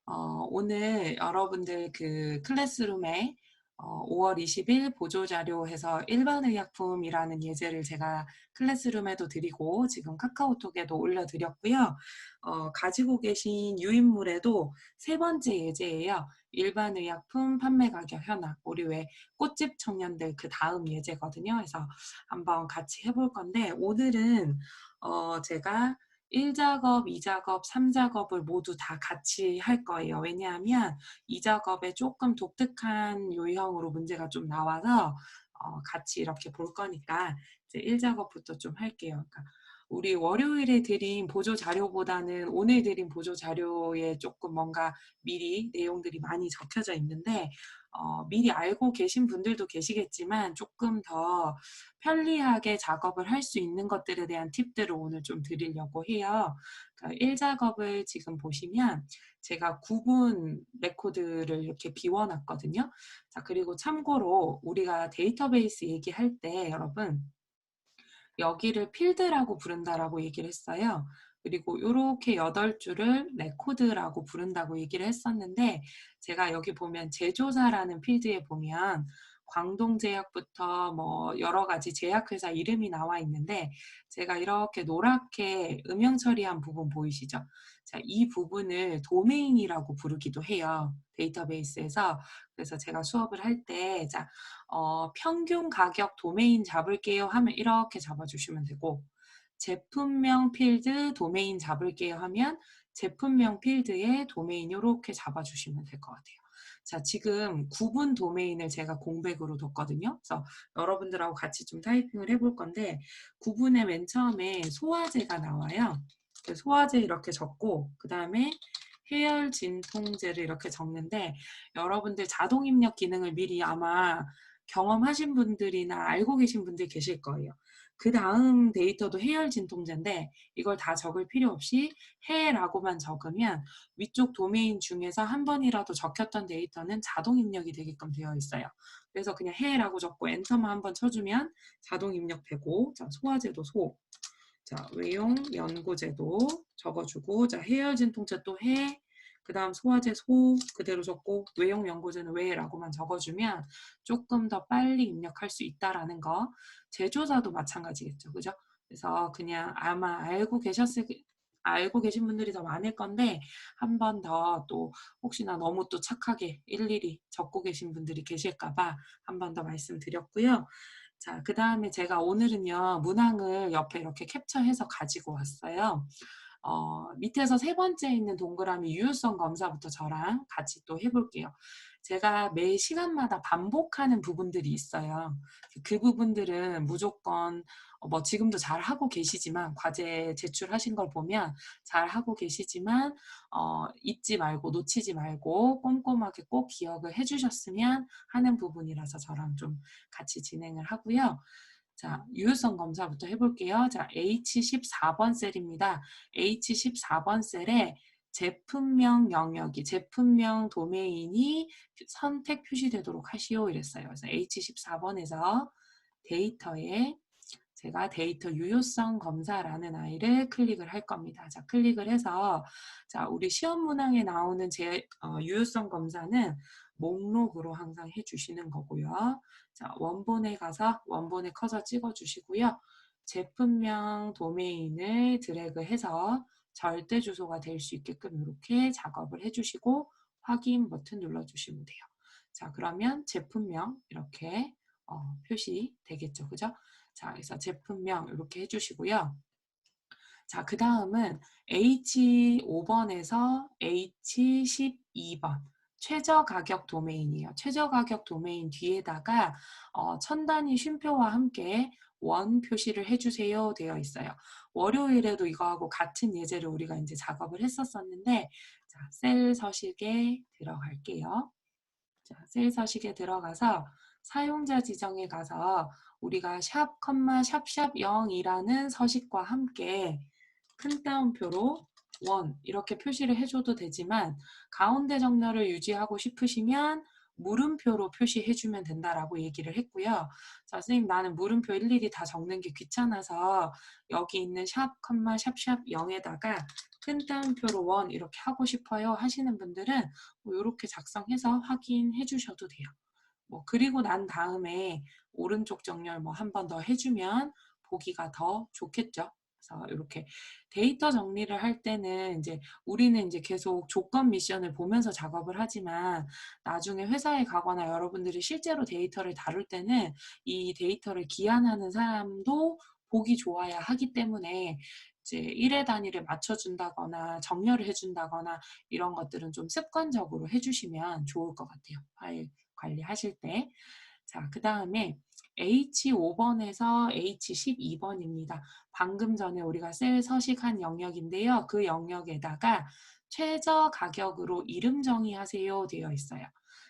오늘 여러분들 그 클래스룸에 5월 20일 보조자료 해서 일반의약품이라는 예제를 제가 클래스룸에도 드리고 지금 카카오톡에도 올려드렸고요. 가지고 계신 유인물에도 세 번째 예제예요. 일반의약품 판매 가격 현황. 우리 왜 꽃집 청년들 그 다음 예제거든요. 그래서 한번 같이 해볼 건데 오늘은 제가 1작업, 2작업, 3작업을 모두 다 같이 할 거예요. 왜냐하면 2작업에 조금 독특한 유형으로 문제가 좀 나와서 같이 이렇게 볼 거니까 이제 1작업부터 좀 할게요. 그러니까 우리 월요일에 드린 보조 자료보다는 오늘 드린 보조 자료에 조금 뭔가 미리 내용들이 많이 적혀져 있는데 미리 알고 계신 분들도 계시겠지만 조금 더 편리하게 작업을 할 수 있는 것들에 대한 팁들을 오늘 좀 드리려고 해요. 그러니까 1작업을 지금 보시면 제가 구분 레코드를 이렇게 비워놨거든요. 자, 그리고 참고로 우리가 데이터베이스 얘기할 때 여러분 여기를 필드라고 부른다라고 얘기를 했어요. 그리고 이렇게 8줄을 레코드라고 부른다고 얘기를 했었는데 제가 여기 보면 제조사라는 필드에 보면 광동제약부터 뭐 여러 가지 제약회사 이름이 나와 있는데 제가 이렇게 노랗게 음영 처리한 부분 보이시죠? 자, 이 부분을 도메인이라고 부르기도 해요. 데이터베이스에서. 그래서 제가 수업을 할 때, 자, 평균 가격 도메인 잡을게요 하면 이렇게 잡아주시면 되고 제품명 필드 도메인 잡을게요 하면 제품명 필드에 도메인 이렇게 잡아주시면 될 것 같아요. 자, 지금 구분 도메인을 제가 공백으로 뒀거든요. 그래서 여러분들하고 같이 좀 타이핑을 해볼 건데 구분의 맨 처음에 소화제가 나와요. 소화제 이렇게 적고 그 다음에 해열 진통제를 이렇게 적는데 여러분들 자동 입력 기능을 미리 아마 경험하신 분들이나 알고 계신 분들 계실 거예요. 그 다음 데이터도 해열 진통제인데 이걸 다 적을 필요 없이 해라고만 적으면 위쪽 도메인 중에서 한 번이라도 적혔던 데이터는 자동 입력이 되게끔 되어 있어요. 그래서 그냥 해라고 적고 엔터만 한번 쳐주면 자동 입력되고 자, 소화제도 소, 자, 외용 연고제도 적어주고 자, 해열 진통제 또 해, 그 다음 소화제 소 그대로 적고 외용 연고제는 외라고만 적어주면 조금 더 빨리 입력할 수 있다라는 거. 제조사도 마찬가지겠죠. 그죠? 그래서 그냥 아마 알고 계신 분들이 더 많을 건데 한 번 더 또 혹시나 너무 또 착하게 일일이 적고 계신 분들이 계실까봐 한 번 더 말씀드렸고요. 자, 그 다음에 제가 오늘은요, 문항을 옆에 이렇게 캡처해서 가지고 왔어요. 밑에서 세 번째 있는 동그라미 유효성 검사부터 저랑 같이 또 해볼게요. 제가 매 시간마다 반복하는 부분들이 있어요. 그 부분들은 무조건 뭐 지금도 잘 하고 계시지만 과제 제출하신 걸 보면 잘 하고 계시지만 잊지 말고 놓치지 말고 꼼꼼하게 꼭 기억을 해주셨으면 하는 부분이라서 저랑 좀 같이 진행을 하고요. 자, 유효성 검사부터 해볼게요. 자, H14번 셀입니다. H14번 셀에 제품명 영역이, 제품명 도메인이 선택 표시되도록 하시오 이랬어요. 그래서 H14번에서 데이터에 제가 데이터 유효성 검사라는 아이를 클릭을 할 겁니다. 자, 클릭을 해서 자, 우리 시험 문항에 나오는 유효성 검사는 목록으로 항상 해주시는 거고요. 자, 원본에 가서 원본에 커서 찍어주시고요. 제품명 도메인을 드래그해서 절대 주소가 될 수 있게끔 이렇게 작업을 해주시고 확인 버튼 눌러주시면 돼요. 자, 그러면 제품명 이렇게 표시 되겠죠. 그죠? 자, 그래서 제품명 이렇게 해주시고요. 자, 그 다음은 H5번에서 H12번. 최저 가격 도메인이에요. 최저 가격 도메인 뒤에다가 천 단위 쉼표와 함께 원 표시를 해주세요 되어 있어요. 월요일에도 이거하고 같은 예제를 우리가 이제 작업을 했었었는데, 자, 셀 서식에 들어갈게요. 자, 셀 서식에 들어가서 사용자 지정에 가서 우리가 샵, 샵샵 0이라는 서식과 함께 큰 따옴표로 원 이렇게 표시를 해줘도 되지만 가운데 정렬을 유지하고 싶으시면 물음표로 표시해주면 된다라고 얘기를 했고요. 자, 선생님 나는 물음표 일일이 다 적는 게 귀찮아서 여기 있는 샵, 컴마, 샵샵 0에다가 큰 따옴표로 1 이렇게 하고 싶어요 하시는 분들은 뭐 이렇게 작성해서 확인해 주셔도 돼요. 뭐 그리고 난 다음에 오른쪽 정렬 뭐 한 번 더 해주면 보기가 더 좋겠죠. 그래서 이렇게 데이터 정리를 할 때는 이제 우리는 이제 계속 조건 미션을 보면서 작업을 하지만 나중에 회사에 가거나 여러분들이 실제로 데이터를 다룰 때는 이 데이터를 기한하는 사람도 보기 좋아야 하기 때문에 이제 1회 단위를 맞춰준다거나 정렬을 해준다거나 이런 것들은 좀 습관적으로 해주시면 좋을 것 같아요. 파일 관리하실 때. 자, 그 다음에 H5번에서 H12번입니다. 방금 전에 우리가 셀 서식한 영역인데요. 그 영역에다가 최저 가격으로 이름 정의하세요 되어 있어요.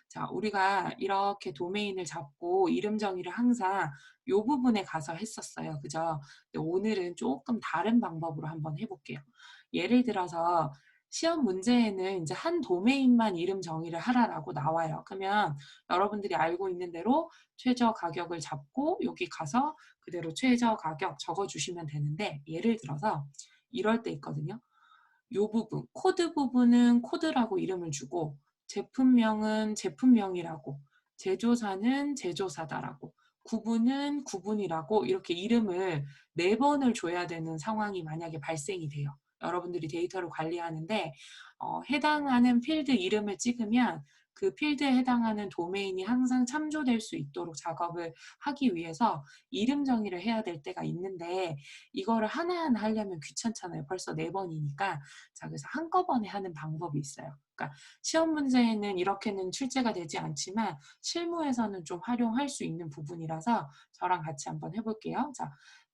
자, 우리가 이렇게 도메인을 잡고 이름 정의를 항상 이 부분에 가서 했었어요. 그죠? 근데 오늘은 조금 다른 방법으로 한번 해볼게요. 예를 들어서 시험 문제에는 이제 한 도메인만 이름 정의를 하라라고 나와요. 그러면 여러분들이 알고 있는 대로 최저 가격을 잡고 여기 가서 그대로 최저 가격 적어주시면 되는데 예를 들어서 이럴 때 있거든요. 이 부분, 코드 부분은 코드라고 이름을 주고 제품명은 제품명이라고 제조사는 제조사다라고 구분은 구분이라고 이렇게 이름을 4번을 줘야 되는 상황이 만약에 발생이 돼요. 여러분들이 데이터를 관리하는데 해당하는 필드 이름을 찍으면 그 필드에 해당하는 도메인이 항상 참조될 수 있도록 작업을 하기 위해서 이름 정의를 해야 될 때가 있는데 이거를 하나하나 하려면 귀찮잖아요. 벌써 4번이니까. 자, 그래서 한꺼번에 하는 방법이 있어요. 그러니까 시험 문제에는 이렇게는 출제가 되지 않지만 실무에서는 좀 활용할 수 있는 부분이라서 저랑 같이 한번 해볼게요. 자,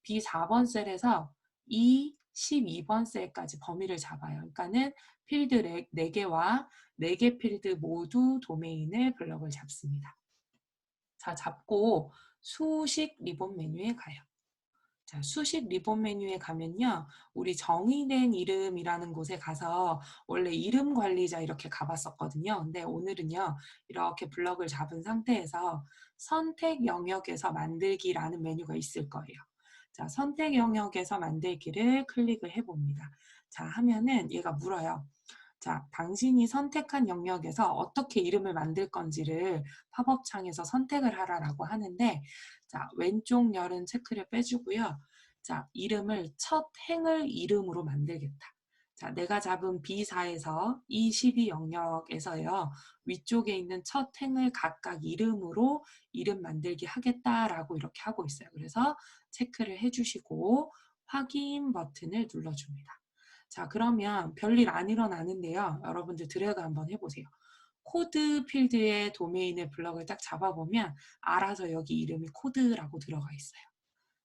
B4번 셀에서 E 12번 셀까지 범위를 잡아요. 그러니까는 필드 4개와 4개 필드 모두 도메인을 블럭을 잡습니다. 자, 잡고 수식 리본 메뉴에 가요. 자, 수식 리본 메뉴에 가면요. 우리 정의된 이름이라는 곳에 가서 원래 이름 관리자 이렇게 가봤었거든요. 근데 오늘은요. 이렇게 블럭을 잡은 상태에서 선택 영역에서 만들기라는 메뉴가 있을 거예요. 자, 선택 영역에서 만들기를 클릭을 해봅니다. 자, 하면은 얘가 물어요. 자, 당신이 선택한 영역에서 어떻게 이름을 만들 건지를 팝업 창에서 선택을 하라라고 하는데 자, 왼쪽 열은 체크를 빼주고요. 자, 이름을 첫 행을 이름으로 만들겠다. 자, 내가 잡은 B4에서 E12 영역에서요. 위쪽에 있는 첫 행을 각각 이름으로 이름 만들기 하겠다라고 이렇게 하고 있어요. 그래서 체크를 해주시고 확인 버튼을 눌러줍니다. 자, 그러면 별일 안 일어나는데요. 여러분들 드래그 한번 해보세요. 코드 필드의 도메인의 블럭을 딱 잡아보면 알아서 여기 이름이 코드라고 들어가 있어요.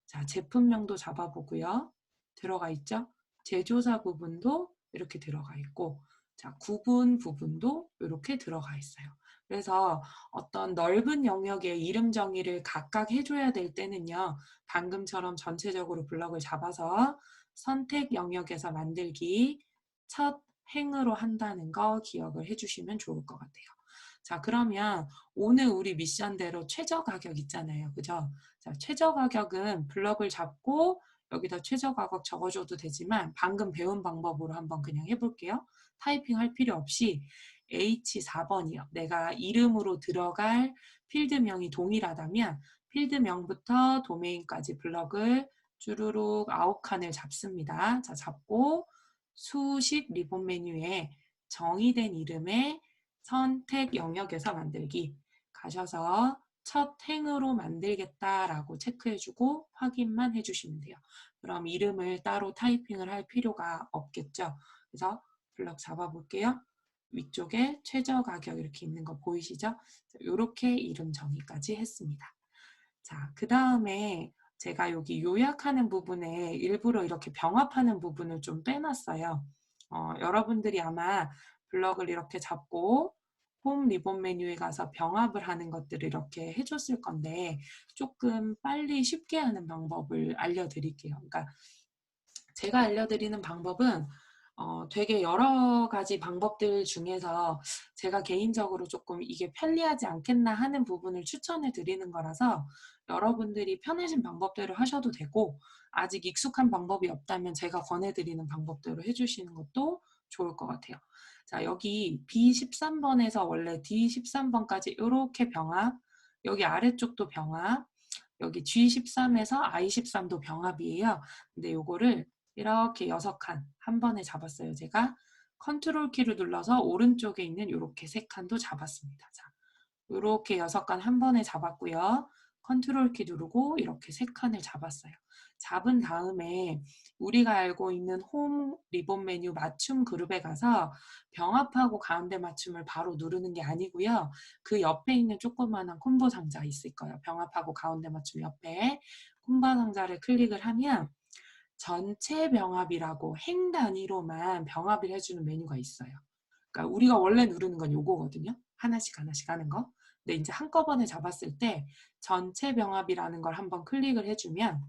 자, 제품명도 잡아보고요. 들어가 있죠? 제조사 부분도 이렇게 들어가 있고 자, 구분 부분도 이렇게 들어가 있어요. 그래서 어떤 넓은 영역의 이름 정의를 각각 해줘야 될 때는요. 방금처럼 전체적으로 블럭을 잡아서 선택 영역에서 만들기 첫 행으로 한다는 거 기억을 해주시면 좋을 것 같아요. 자, 그러면 오늘 우리 미션대로 최저 가격 있잖아요. 그죠? 자, 최저 가격은 블럭을 잡고 여기다 최저 가격 적어줘도 되지만 방금 배운 방법으로 한번 그냥 해볼게요. 타이핑 할 필요 없이 H4번이요. 내가 이름으로 들어갈 필드명이 동일하다면 필드명부터 도메인까지 블럭을 주르륵 9칸을 잡습니다. 자, 잡고 수식 리본 메뉴에 정의된 이름의 선택 영역에서 만들기 가셔서 첫 행으로 만들겠다라고 체크해주고 확인만 해주시면 돼요. 그럼 이름을 따로 타이핑을 할 필요가 없겠죠. 그래서 블럭 잡아볼게요. 위쪽에 최저 가격 이렇게 있는 거 보이시죠? 이렇게 이름 정의까지 했습니다. 자, 그 다음에 제가 여기 요약하는 부분에 일부러 이렇게 병합하는 부분을 좀 빼놨어요. 여러분들이 아마 블럭을 이렇게 잡고 홈 리본 메뉴에 가서 병합을 하는 것들을 이렇게 해줬을 건데 조금 빨리 쉽게 하는 방법을 알려드릴게요. 그러니까 제가 알려드리는 방법은 되게 여러 가지 방법들 중에서 제가 개인적으로 조금 이게 편리하지 않겠나 하는 부분을 추천해 드리는 거라서 여러분들이 편하신 방법대로 하셔도 되고, 아직 익숙한 방법이 없다면 제가 권해 드리는 방법대로 해 주시는 것도 좋을 것 같아요. 자, 여기 B13번에서 원래 D13번까지 요렇게 병합, 여기 아래쪽도 병합, 여기 G13에서 I13도 병합이에요. 근데 요거를 이렇게 6칸 한 번에 잡았어요. 제가 컨트롤 키를 눌러서 오른쪽에 있는 요렇게 3칸도 잡았습니다. 자, 요렇게 6칸 한 번에 잡았고요. 컨트롤 키 누르고 이렇게 3칸을 잡았어요. 잡은 다음에 우리가 알고 있는 홈 리본 메뉴 맞춤 그룹에 가서 병합하고 가운데 맞춤을 바로 누르는 게 아니고요. 그 옆에 있는 조그마한 콤보 상자 있을 거예요. 병합하고 가운데 맞춤 옆에 콤보 상자를 클릭을 하면 전체 병합이라고 행 단위로만 병합을 해주는 메뉴가 있어요. 그러니까 우리가 원래 누르는 건 요거거든요. 하나씩 하나씩 하는 거. 근데 이제 한꺼번에 잡았을 때 전체 병합이라는 걸 한번 클릭을 해주면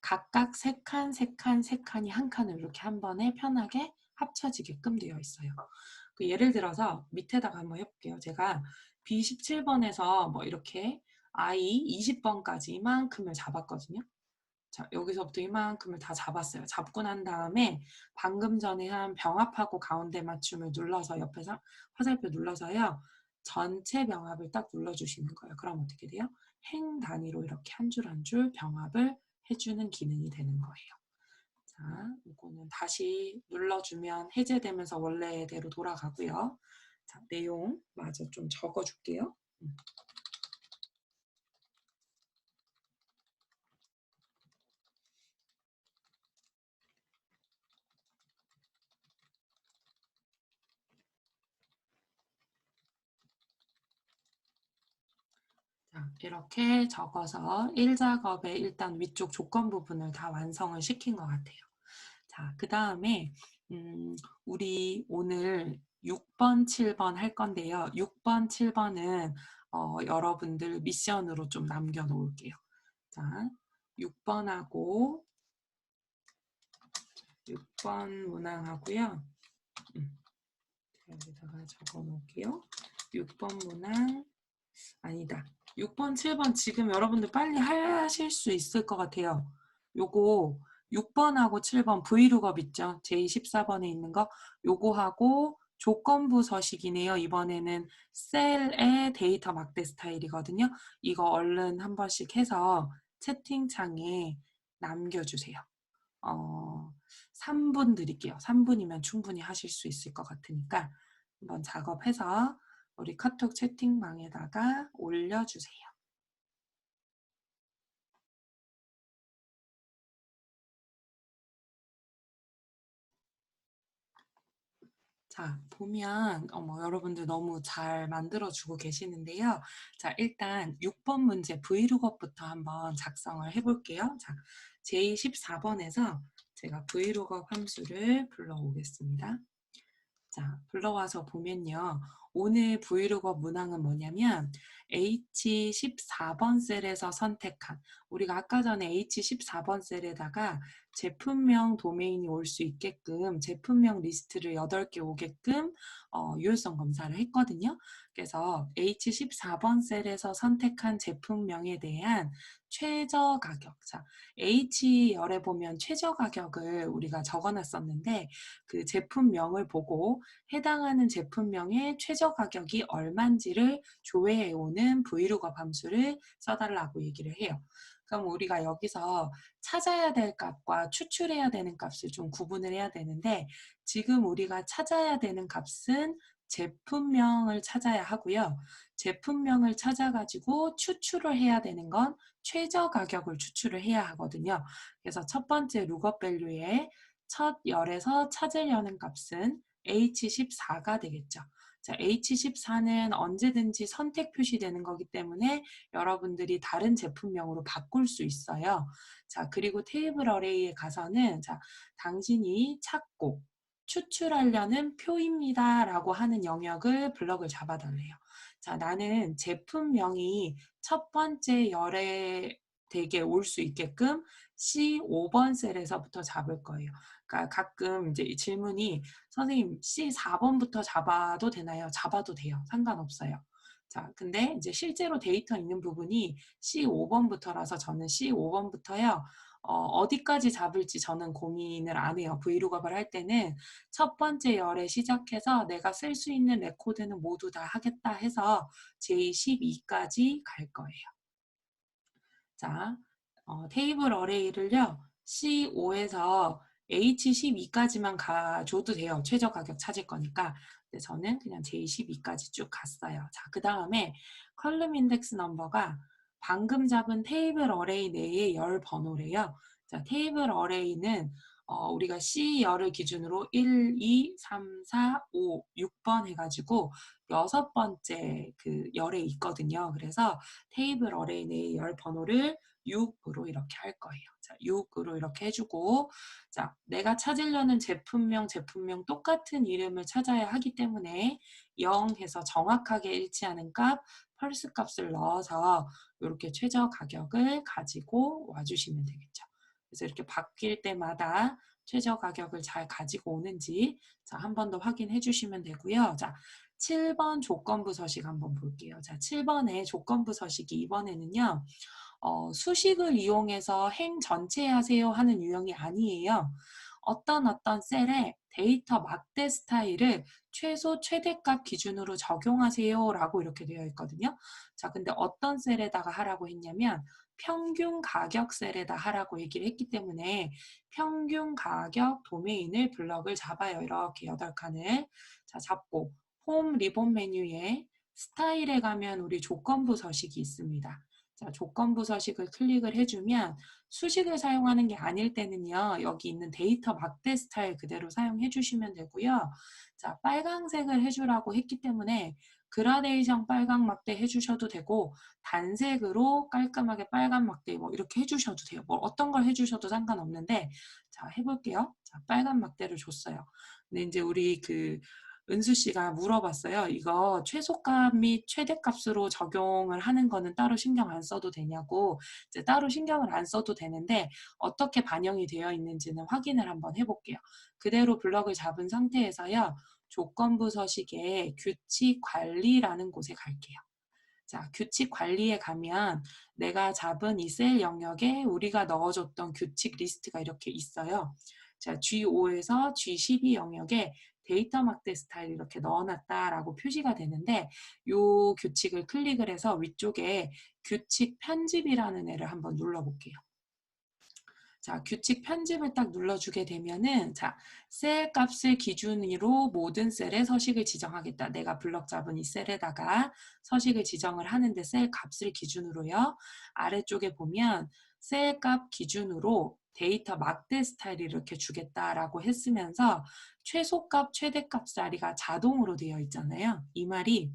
각각 3칸, 3칸, 3칸이 한 칸을 이렇게 한 번에 편하게 합쳐지게끔 되어 있어요. 예를 들어서 밑에다가 한번 해볼게요. 제가 B17번에서 뭐 이렇게 I 20번까지 이만큼을 잡았거든요. 자, 여기서부터 이만큼을 다 잡았어요. 잡고 난 다음에 방금 전에 한 병합하고 가운데 맞춤을 눌러서 옆에서 화살표 눌러서요. 전체 병합을 딱 눌러주시는 거예요. 그럼 어떻게 돼요? 행 단위로 이렇게 한 줄 한 줄 병합을 해주는 기능이 되는 거예요. 자, 이거는 다시 눌러주면 해제되면서 원래대로 돌아가고요. 자, 내용 마저 좀 적어줄게요. 자, 이렇게 적어서 1작업에 일단 위쪽 조건 부분을 다 완성을 시킨 것 같아요. 자, 그 다음에 우리 오늘 6번, 7번 할 건데요. 6번, 7번은 여러분들 미션으로 좀 남겨놓을게요. 자, 6번하고 6번 문항하고요. 여기다가 적어놓을게요. 6번 문항 아니다. 6번, 7번 지금 여러분들 빨리 하실 수 있을 것 같아요. 요거 6번하고 7번 브이룩업 있죠? 제14번에 있는 거. 요거 하고 조건부 서식이네요. 이번에는 셀의 데이터 막대 스타일이거든요. 이거 얼른 한 번씩 해서 채팅창에 남겨주세요. 3분 드릴게요. 3분이면 충분히 하실 수 있을 것 같으니까 한번 작업해서 우리 카톡 채팅방에다가 올려주세요. 자, 보면 여러분들 너무 잘 만들어주고 계시는데요. 자, 일단 6번 문제 브이룩업부터 한번 작성을 해볼게요. 자, 제14번에서 제가 브이룩업 함수를 불러오겠습니다. 자, 불러와서 보면요. 오늘 브이로그 문항은 뭐냐면 H14번 셀에서 선택한, 우리가 아까 전에 H14번 셀에다가 제품명 도메인이 올 수 있게끔 제품명 리스트를 8개 오게끔 유효성 검사를 했거든요. 그래서 H14번 셀에서 선택한 제품명에 대한 최저 가격, 자, H열에 보면 최저 가격을 우리가 적어놨었는데 그 제품명을 보고 해당하는 제품명의 최저 가격이 얼마인지를 조회해오는 브이룩업 함수를 써달라고 얘기를 해요. 그럼 우리가 여기서 찾아야 될 값과 추출해야 되는 값을 좀 구분을 해야 되는데 지금 우리가 찾아야 되는 값은 제품명을 찾아야 하고요. 제품명을 찾아가지고 추출을 해야 되는 건 최저 가격을 추출을 해야 하거든요. 그래서 첫 번째 룩업 밸류에 첫 열에서 찾으려는 값은 H14가 되겠죠. 자, H14는 언제든지 선택 표시되는 거기 때문에 여러분들이 다른 제품명으로 바꿀 수 있어요. 자, 그리고 테이블 어레이에 가서는 자, 당신이 찾고 추출하려는 표입니다 라고 하는 영역을 블럭을 잡아달래요. 자, 나는 제품명이 첫 번째 열에 되게 올 수 있게끔 C5번 셀에서부터 잡을 거예요. 그러니까 가끔 이제 이 질문이 선생님 C4번부터 잡아도 되나요? 잡아도 돼요. 상관없어요. 자, 근데 이제 실제로 데이터 있는 부분이 C5번부터라서 저는 C5번부터요. 어디까지 잡을지 저는 고민을 안 해요. 브이로그업을 할 때는 첫 번째 열에 시작해서 내가 쓸 수 있는 레코드는 모두 다 하겠다 해서 J12까지 갈 거예요. 자, 테이블 어레이를요. C5에서 H12까지만 가줘도 돼요. 최저 가격 찾을 거니까. 근데 저는 그냥 J12까지 쭉 갔어요. 자, 그 다음에 컬럼 인덱스 넘버가 방금 잡은 테이블 어레이 내의 열 번호래요. 자, 테이블 어레이는 우리가 C 열을 기준으로 1, 2, 3, 4, 5, 6번 해가지고 여섯 번째 그 열에 있거든요. 그래서 테이블 어레이 내의 열 번호를 6으로 이렇게 할 거예요. 자, 6으로 이렇게 해주고, 자, 내가 찾으려는 제품명 똑같은 이름을 찾아야 하기 때문에 0 해서 정확하게 일치하는 값, 펄스 값을 넣어서 이렇게 최저 가격을 가지고 와주시면 되겠죠. 그래서 이렇게 바뀔 때마다 최저 가격을 잘 가지고 오는지 자, 한 번 더 확인해 주시면 되고요. 자, 7번 조건부 서식 한번 볼게요. 자, 7번의 조건부 서식이 이번에는요. 수식을 이용해서 행 전체 하세요 하는 유형이 아니에요. 어떤 셀에 데이터 막대 스타일을 최소 최대값 기준으로 적용하세요 라고 이렇게 되어 있거든요. 자, 근데 어떤 셀에다가 하라고 했냐면 평균 가격 셀에다 하라고 얘기를 했기 때문에 평균 가격 도메인을 블럭을 잡아요. 이렇게 8칸을. 자, 잡고 홈 리본 메뉴에 스타일에 가면 우리 조건부 서식이 있습니다. 자, 조건부 서식을 클릭을 해주면 수식을 사용하는 게 아닐 때는요. 여기 있는 데이터 막대 스타일 그대로 사용해 주시면 되고요. 자, 빨강색을 해주라고 했기 때문에 그라데이션 빨강 막대 해주셔도 되고 단색으로 깔끔하게 빨간 막대 뭐 이렇게 해주셔도 돼요. 뭐 어떤 걸 해주셔도 상관없는데 자, 해볼게요. 자, 빨간 막대를 줬어요. 근데 이제 우리 그 은수 씨가 물어봤어요. 이거 최소값 및 최대값으로 적용을 하는 거는 따로 신경 안 써도 되냐고. 이제 따로 신경을 안 써도 되는데 어떻게 반영이 되어 있는지는 확인을 한번 해볼게요. 그대로 블럭을 잡은 상태에서요. 조건부 서식에 규칙 관리라는 곳에 갈게요. 자, 규칙 관리에 가면 내가 잡은 이 셀 영역에 우리가 넣어줬던 규칙 리스트가 이렇게 있어요. 자, G5에서 G12 영역에 데이터 막대 스타일 이렇게 넣어놨다라고 표시가 되는데 이 규칙을 클릭을 해서 위쪽에 규칙 편집이라는 애를 한번 눌러볼게요. 자, 규칙 편집을 딱 눌러주게 되면은 자, 셀 값을 기준으로 모든 셀에 서식을 지정하겠다. 내가 블럭 잡은 이 셀에다가 서식을 지정을 하는데 셀 값을 기준으로요. 아래쪽에 보면 셀 값 기준으로 데이터 막대 스타일을 이렇게 주겠다라고 했으면서 최소값, 최대값 자리가 자동으로 되어 있잖아요. 이 말이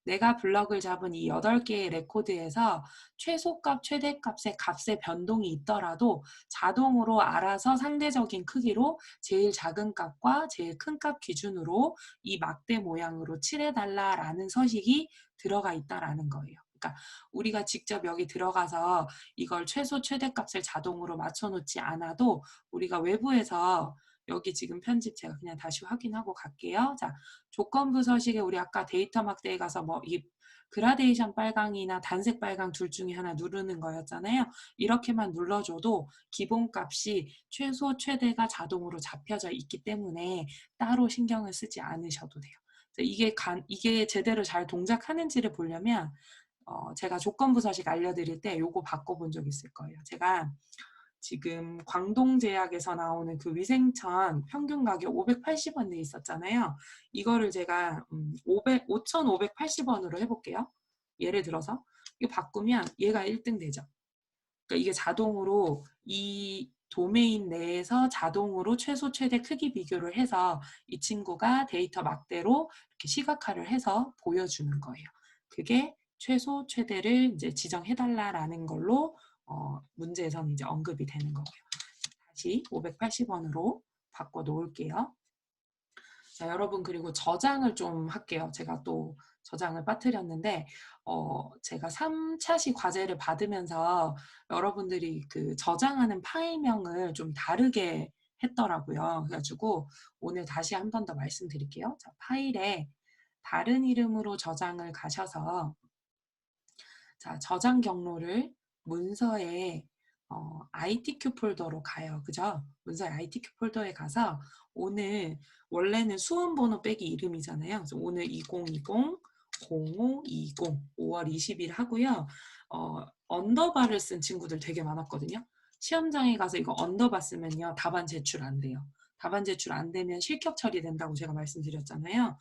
내가 블럭을 잡은 이 8개의 레코드에서 최소값, 최대값의 값의 변동이 있더라도 자동으로 알아서 상대적인 크기로 제일 작은 값과 제일 큰 값 기준으로 이 막대 모양으로 칠해달라라는 서식이 들어가 있다라는 거예요. 그러니까 우리가 직접 여기 들어가서 이걸 최소, 최대값을 자동으로 맞춰놓지 않아도 우리가 외부에서 여기 지금 편집 제가 그냥 다시 확인하고 갈게요. 자, 조건부 서식에 우리 아까 데이터 막대에 가서 뭐 이 그라데이션 빨강이나 단색 빨강 둘 중에 하나 누르는 거였잖아요. 이렇게만 눌러줘도 기본값이 최소, 최대가 자동으로 잡혀져 있기 때문에 따로 신경을 쓰지 않으셔도 돼요. 이게 제대로 잘 동작하는지를 보려면 제가 조건부 서식 알려드릴 때 요거 바꿔본 적 있을 거예요. 제가 지금 광동제약에서 나오는 그 위생천 평균 가격 580원 돼 있었잖아요. 이거를 제가 5,580원으로 해볼게요. 예를 들어서 이거 바꾸면 얘가 1등 되죠. 그러니까 이게 자동으로 이 도메인 내에서 자동으로 최소 최대 크기 비교를 해서 이 친구가 데이터 막대로 이렇게 시각화를 해서 보여주는 거예요. 그게 최소 최대를 이제 지정해달라라는 걸로 문제에서는 이제 언급이 되는 거고요. 다시 580원으로 바꿔 놓을게요. 자, 여러분 그리고 저장을 좀 할게요. 제가 또 저장을 빠뜨렸는데 제가 3차시 과제를 받으면서 여러분들이 그 저장하는 파일명을 좀 다르게 했더라고요. 그래가지고 오늘 다시 한 번 더 말씀드릴게요. 자, 파일에 다른 이름으로 저장을 가셔서 자, 저장 경로를 문서에 ITQ 폴더로 가요. 그죠? 문서에 ITQ 폴더에 가서 오늘 원래는 수험번호 빼기 이름이잖아요. 그래서 오늘 2020 0520 5월 20일 하고요. 언더바를 쓴 친구들 되게 많았거든요. 시험장에 가서 이거 언더바 쓰면요. 답안 제출 안 돼요. 답안 제출 안 되면 실격 처리된다고 제가 말씀드렸잖아요.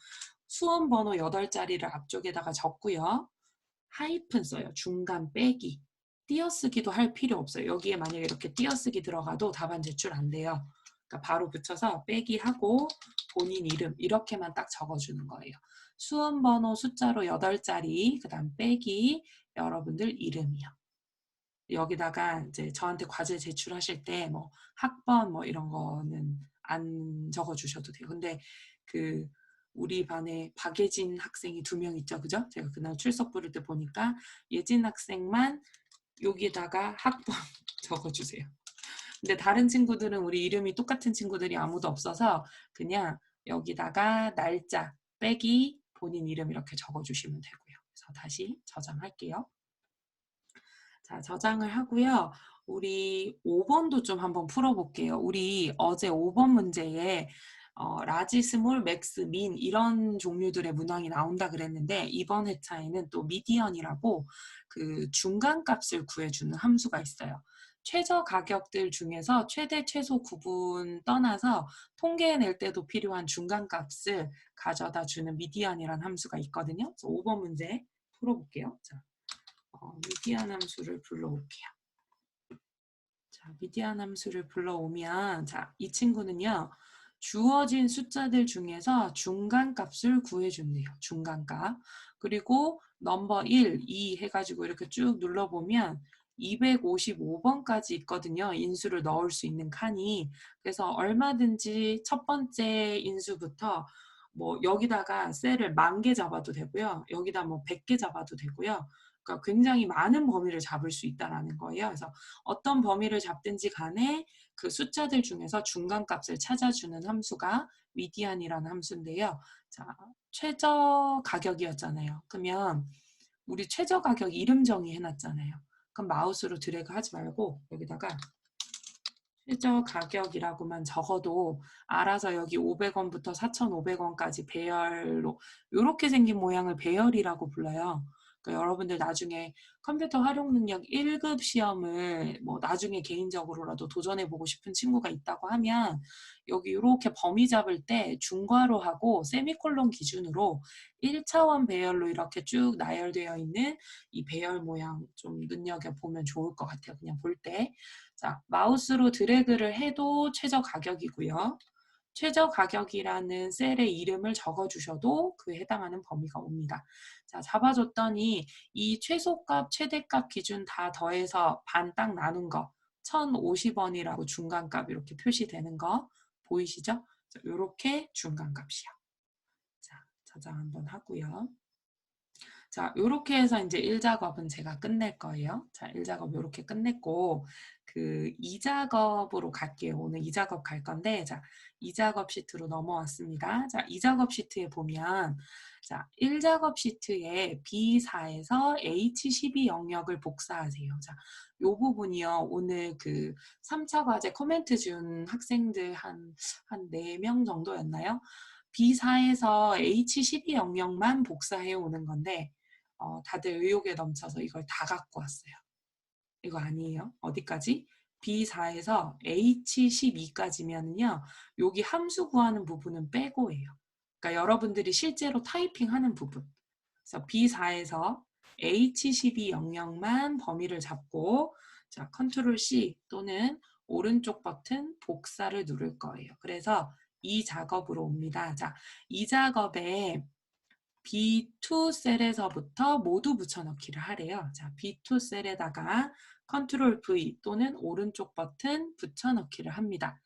수험번호 8자리를 앞쪽에다가 적고요. 하이픈 써요. 중간 빼기. 띄어쓰기도 할 필요 없어요. 여기에 만약에 이렇게 띄어쓰기 들어가도 답안 제출 안 돼요. 그러니까 바로 붙여서 빼기하고 본인 이름 이렇게만 딱 적어주는 거예요. 수험번호 숫자로 8자리, 그 다음 빼기, 여러분들 이름이요. 여기다가 이제 저한테 과제 제출하실 때 뭐 학번 뭐 이런 거는 안 적어주셔도 돼요. 근데 그 우리 반에 박예진 학생이 2명 있죠, 그죠? 제가 그날 출석 부를 때 보니까 예진 학생만 여기다가 학번 적어주세요. 근데 다른 친구들은 우리 이름이 똑같은 친구들이 아무도 없어서 그냥 여기다가 날짜 빼기 본인 이름 이렇게 적어주시면 되고요. 그래서 다시 저장할게요. 자, 저장을 하고요. 우리 5번도 좀 한번 풀어볼게요. 우리 어제 5번 문제에 라지, 스몰, 맥스, 민 이런 종류들의 문항이 나온다 그랬는데 이번 회차에는 또 미디언이라고 그 중간값을 구해주는 함수가 있어요. 최저 가격들 중에서 최대 최소 구분 떠나서 통계낼 때도 필요한 중간값을 가져다 주는 미디언이라는 함수가 있거든요. 그래서 5번 문제 풀어볼게요. 자, 미디안 함수를 불러올게요. 자, 미디안 함수를 불러오면 자, 이 친구는요. 주어진 숫자들 중에서 중간값을 구해준대요. 중간값. 그리고 넘버 1, 2 해가지고 이렇게 쭉 눌러보면 255번까지 있거든요. 인수를 넣을 수 있는 칸이. 그래서 얼마든지 첫 번째 인수부터 뭐 여기다가 셀을 10,000개 잡아도 되고요. 여기다 뭐 100개 잡아도 되고요. 그러니까 굉장히 많은 범위를 잡을 수 있다는 거예요. 그래서 어떤 범위를 잡든지 간에 그 숫자들 중에서 중간값을 찾아주는 함수가 미디안이라는 함수인데요. 자, 최저 가격이었잖아요. 그러면 우리 최저 가격 이름 정의해놨잖아요. 그럼 마우스로 드래그 하지 말고 여기다가 최저 가격이라고만 적어도 알아서 여기 500원부터 4,500원까지 배열로 이렇게 생긴 모양을 배열이라고 불러요. 그러니까 여러분들 나중에 컴퓨터 활용 능력 1급 시험을 뭐 나중에 개인적으로라도 도전해보고 싶은 친구가 있다고 하면 여기 이렇게 범위 잡을 때 중괄호 하고 세미콜론 기준으로 1차원 배열로 이렇게 쭉 나열되어 있는 이 배열 모양 좀 눈여겨보면 좋을 것 같아요. 그냥 볼 때. 자, 마우스로 드래그를 해도 최저 가격이고요. 최저 가격이라는 셀의 이름을 적어주셔도 그에 해당하는 범위가 옵니다. 자, 잡아줬더니 이 최소값, 최대값 기준 다 더해서 반 딱 나눈 거 1,050원이라고 중간값 이렇게 표시되는 거 보이시죠? 이렇게 중간값이요. 자, 저장 한번 하고요. 자, 요렇게 해서 이제 1작업은 제가 끝낼 거예요. 자, 1작업 요렇게 끝냈고, 그 2작업으로 갈게요. 오늘 2작업 갈 건데, 자, 2작업 시트로 넘어왔습니다. 자, 2작업 시트에 보면, 자, 1작업 시트에 B4에서 H12 영역을 복사하세요. 자, 요 부분이요. 오늘 그 3차 과제 코멘트 준 학생들 한 4명 정도였나요? B4에서 H12 영역만 복사해 오는 건데, 다들 의욕에 넘쳐서 이걸 다 갖고 왔어요. 이거 아니에요. 어디까지? B4에서 H12까지면요. 여기 함수 구하는 부분은 빼고예요. 그러니까 여러분들이 실제로 타이핑하는 부분. 그래서 B4에서 H12 영역만 범위를 잡고 자, 컨트롤 C 또는 오른쪽 버튼 복사를 누를 거예요. 그래서 이 작업으로 옵니다. 자, 이 작업에 B2 셀에서부터 모두 붙여넣기를 하래요. 자, B2 셀에다가 컨트롤 V 또는 오른쪽 버튼 붙여넣기를 합니다.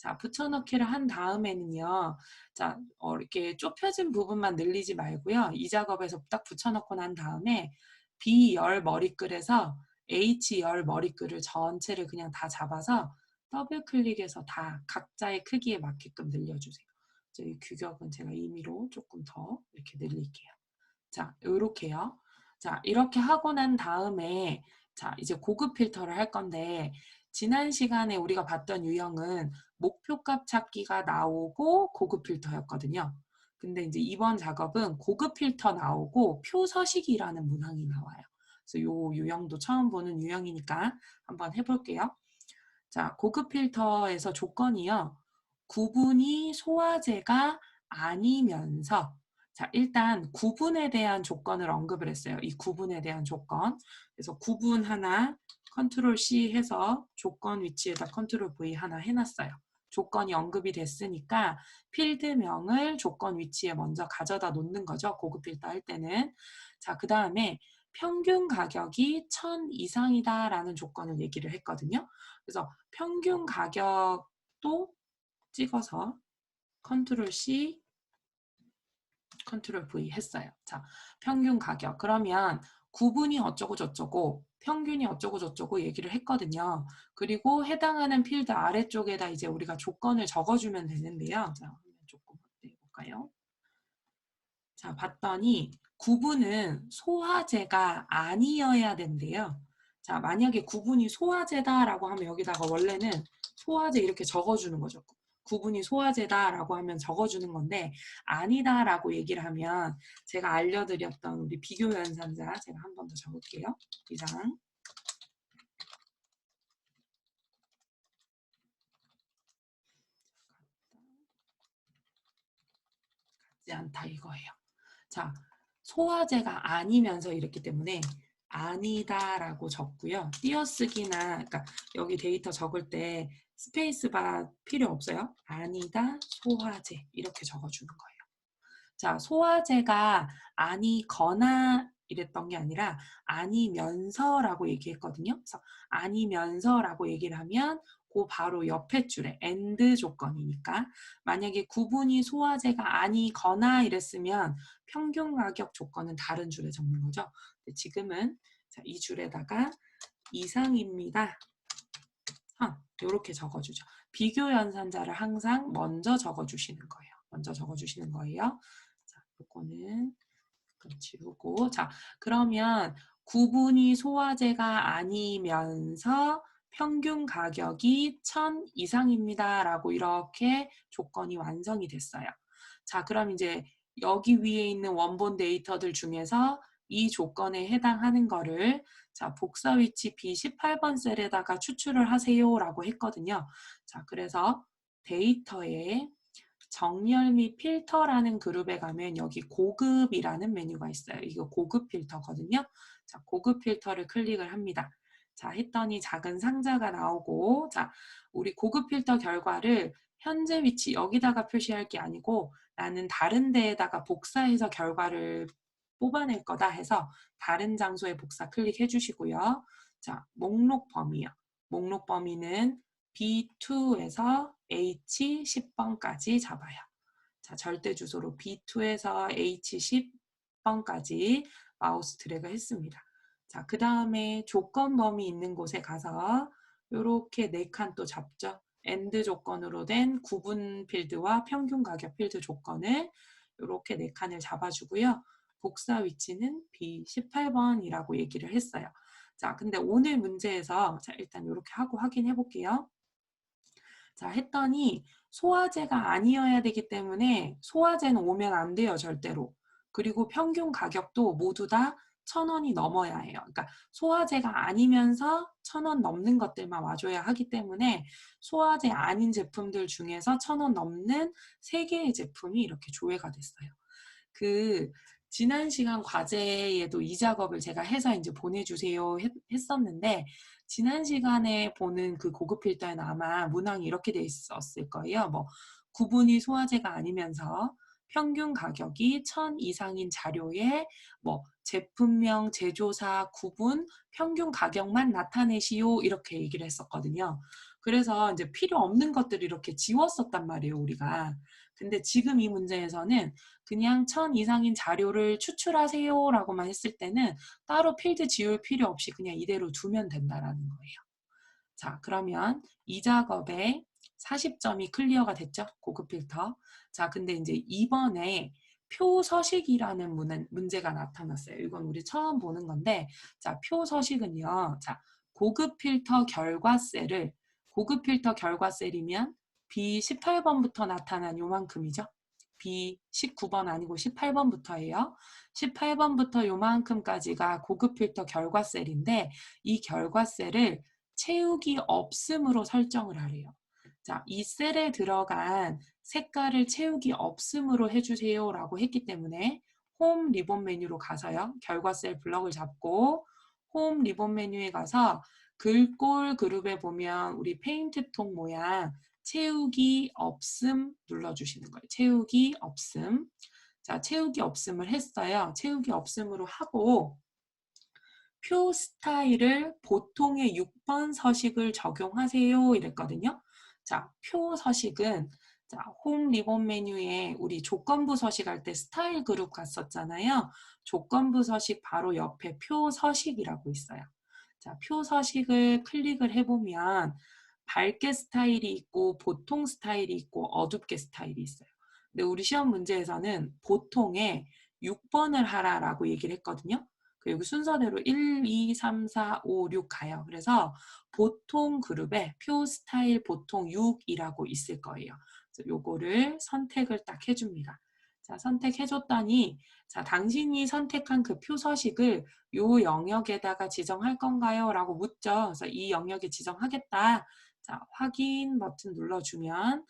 자, 붙여넣기를 한 다음에는요. 자, 이렇게 좁혀진 부분만 늘리지 말고요. 이 작업에서 딱 붙여넣고 난 다음에 B열 머리글에서 H열 머리글을 전체를 그냥 다 잡아서 더블 클릭해서 다 각자의 크기에 맞게끔 늘려주세요. 이 규격은 제가 임의로 조금 더 이렇게 늘릴게요. 자, 이렇게요. 자, 이렇게 하고 난 다음에 자, 이제 고급 필터를 할 건데 지난 시간에 우리가 봤던 유형은 목표값 찾기가 나오고 고급 필터였거든요. 근데 이제 이번 작업은 고급 필터 나오고 표 서식이라는 문항이 나와요. 그래서 요 유형도 처음 보는 유형이니까 한번 해볼게요. 자, 고급 필터에서 조건이요. 구분이 소화제가 아니면서 자, 일단 구분에 대한 조건을 언급을 했어요. 이 구분에 대한 조건. 그래서 구분 하나, 컨트롤 C 해서 조건 위치에다 컨트롤 V 하나 해놨어요. 조건이 언급이 됐으니까 필드명을 조건 위치에 먼저 가져다 놓는 거죠. 고급 필터 할 때는. 자, 그 다음에 평균 가격이 1000 이상이다라는 조건을 얘기를 했거든요. 그래서 평균 가격도 찍어서 컨트롤 C, 컨트롤 V 했어요. 자, 평균 가격. 그러면 구분이 어쩌고 저쩌고 평균이 어쩌고 저쩌고 얘기를 했거든요. 그리고 해당하는 필드 아래쪽에다 이제 우리가 조건을 적어주면 되는데요. 자, 조금 해볼까요? 자, 봤더니 구분은 소화제가 아니어야 된대요. 자, 만약에 구분이 소화제다라고 하면 여기다가 원래는 소화제 이렇게 적어주는 거죠. 구분이 소화제다라고 하면 적어주는 건데 아니다라고 얘기를 하면 제가 알려드렸던 우리 비교 연산자 제가 한 번 더 적을게요. 이상 같지 않다 이거예요. 자, 소화제가 아니면서 이랬기 때문에 아니다라고 적고요. 띄어쓰기나 그러니까 여기 데이터 적을 때 스페이스바 필요 없어요. 아니다, 소화제 이렇게 적어주는 거예요. 자, 소화제가 아니거나 이랬던 게 아니라 아니면서라고 얘기했거든요. 그래서 아니면서라고 얘기를 하면 그 바로 옆에 줄에 and 조건이니까 만약에 구분이 소화제가 아니거나 이랬으면 평균 가격 조건은 다른 줄에 적는 거죠. 근데 지금은 자, 이 줄에다가 이상입니다. 이렇게 적어주죠. 비교 연산자를 항상 먼저 적어주시는 거예요. 먼저 적어주시는 거예요. 자, 요거는 지우고 자, 그러면 구분이 소화제가 아니면서 평균 가격이 1000 이상입니다. 라고 이렇게 조건이 완성이 됐어요. 자, 그럼 이제 여기 위에 있는 원본 데이터들 중에서 이 조건에 해당하는 거를 자, 복사 위치 B18번 셀에다가 추출을 하세요 라고 했거든요. 자, 그래서 데이터에 정렬 및 필터라는 그룹에 가면 여기 고급이라는 메뉴가 있어요. 이거 고급 필터거든요. 자, 고급 필터를 클릭을 합니다. 자, 했더니 작은 상자가 나오고 자, 우리 고급 필터 결과를 현재 위치 여기다가 표시할 게 아니고 나는 다른 데에다가 복사해서 결과를 뽑아낼 거다 해서 다른 장소에 복사 클릭해 주시고요. 자, 목록 범위요. 목록 범위는 B2에서 H10번까지 잡아요. 자, 절대 주소로 B2에서 H10번까지 마우스 드래그 했습니다. 자, 그 다음에 조건 범위 있는 곳에 가서 이렇게 4칸 또 잡죠. AND 조건으로 된 구분 필드와 평균 가격 필드 조건을 이렇게 4칸을 잡아주고요. 복사 위치는 B18번이라고 얘기를 했어요. 자, 근데 오늘 문제에서 자, 일단 이렇게 하고 확인해 볼게요. 자, 했더니 소화제가 아니어야 되기 때문에 소화제는 오면 안 돼요, 절대로. 그리고 평균 가격도 모두 다 1000원이 넘어야 해요. 그러니까 소화제가 아니면서 1000원 넘는 것들만 와줘야 하기 때문에 소화제 아닌 제품들 중에서 1000원 넘는 3개의 제품이 이렇게 조회가 됐어요. 그 지난 시간 과제에도 이 작업을 제가 해서 이제 보내주세요 했었는데 지난 시간에 보는 그 고급 필터에는 아마 문항이 이렇게 돼 있었을 거예요. 뭐 구분이 소화제가 아니면서 평균 가격이 1000 이상인 자료에 뭐 제품명, 제조사, 구분, 평균 가격만 나타내시오 이렇게 얘기를 했었거든요. 그래서 이제 필요 없는 것들을 이렇게 지웠었단 말이에요, 우리가. 근데 지금 이 문제에서는 그냥 1000 이상인 자료를 추출하세요라고만 했을 때는 따로 필드 지울 필요 없이 그냥 이대로 두면 된다라는 거예요. 자, 그러면 이 작업에 40점이 클리어가 됐죠? 고급 필터. 자, 근데 이제 이번에 표서식이라는 문제가 나타났어요. 이건 우리 처음 보는 건데, 자, 표서식은요. 자, 고급 필터 결과셀을, 고급 필터 결과셀이면 B18번부터 나타난 요만큼이죠. B19번 아니고 18번부터예요. 18번부터 요만큼까지가 고급 필터 결과셀인데, 이 결과셀을 채우기 없음으로 설정을 하래요. 자, 이 셀에 들어간 색깔을 채우기 없음으로 해주세요 라고 했기 때문에 홈 리본 메뉴로 가서요. 결과 셀 블럭을 잡고 홈 리본 메뉴에 가서 글꼴 그룹에 보면 우리 페인트 통 모양 채우기 없음 눌러주시는 거예요. 채우기 없음. 자, 채우기 없음을 했어요. 채우기 없음으로 하고 표 스타일을 보통의 6번 서식을 적용하세요 이랬거든요. 자, 표 서식은 자, 홈 리본 메뉴에 우리 조건부 서식 할 때 스타일 그룹 갔었잖아요. 조건부 서식 바로 옆에 표 서식이라고 있어요. 자, 표 서식을 클릭을 해보면 밝게 스타일이 있고 보통 스타일이 있고 어둡게 스타일이 있어요. 근데 우리 시험 문제에서는 보통에 6번을 하라라고 얘기를 했거든요. 여기 순서대로 1, 2, 3, 4, 5, 6 가요. 그래서 보통 그룹에 표 스타일 보통 6이라고 있을 거예요. 그래서 요거를 선택을 딱 해줍니다. 자, 선택해줬더니 자, 당신이 선택한 그 표 서식을 요 영역에다가 지정할 건가요? 라고 묻죠. 그래서 이 영역에 지정하겠다. 자, 확인 버튼 눌러주면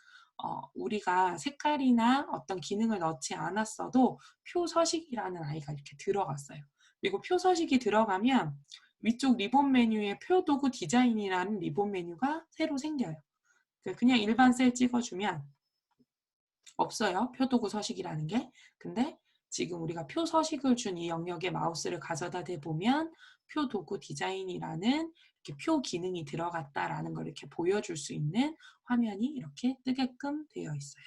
우리가 색깔이나 어떤 기능을 넣지 않았어도 표 서식이라는 아이가 이렇게 들어갔어요. 그리고 표 서식이 들어가면 위쪽 리본 메뉴에 표 도구 디자인이라는 리본 메뉴가 새로 생겨요. 그냥 일반 셀 찍어주면 없어요. 표 도구 서식이라는 게. 근데 지금 우리가 표 서식을 준 이 영역에 마우스를 가져다 대보면 표 도구 디자인이라는 이렇게 표 기능이 들어갔다라는 걸 이렇게 보여줄 수 있는 화면이 이렇게 뜨게끔 되어 있어요.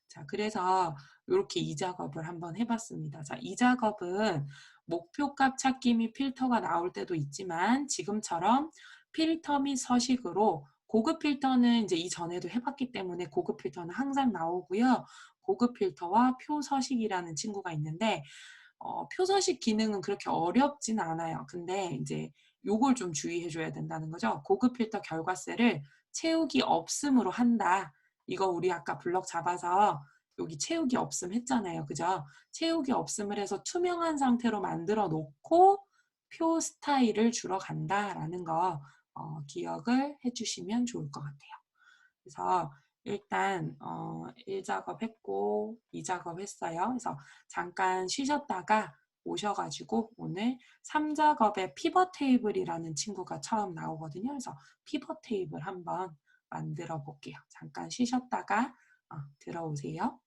자, 그래서 이렇게 이 작업을 한번 해봤습니다. 자, 이 작업은 목표값 찾기 및 필터가 나올 때도 있지만 지금처럼 필터 및 서식으로 고급 필터는 이제 이전에도 해봤기 때문에 고급 필터는 항상 나오고요. 고급 필터와 표 서식이라는 친구가 있는데 표 서식 기능은 그렇게 어렵진 않아요. 근데 이제 요걸 좀 주의해 줘야 된다는 거죠. 고급 필터 결과셀을 채우기 없음으로 한다. 이거 우리 아까 블럭 잡아서 여기 채우기 없음 했잖아요. 그죠? 채우기 없음을 해서 투명한 상태로 만들어 놓고 표 스타일을 주러 간다라는 거 기억을 해주시면 좋을 것 같아요. 그래서 일단 1작업 했고 2작업 했어요. 그래서 잠깐 쉬셨다가 오셔가지고 오늘 3작업에 피벗 테이블이라는 친구가 처음 나오거든요. 그래서 피벗 테이블 한번 만들어 볼게요. 잠깐 쉬셨다가 들어오세요.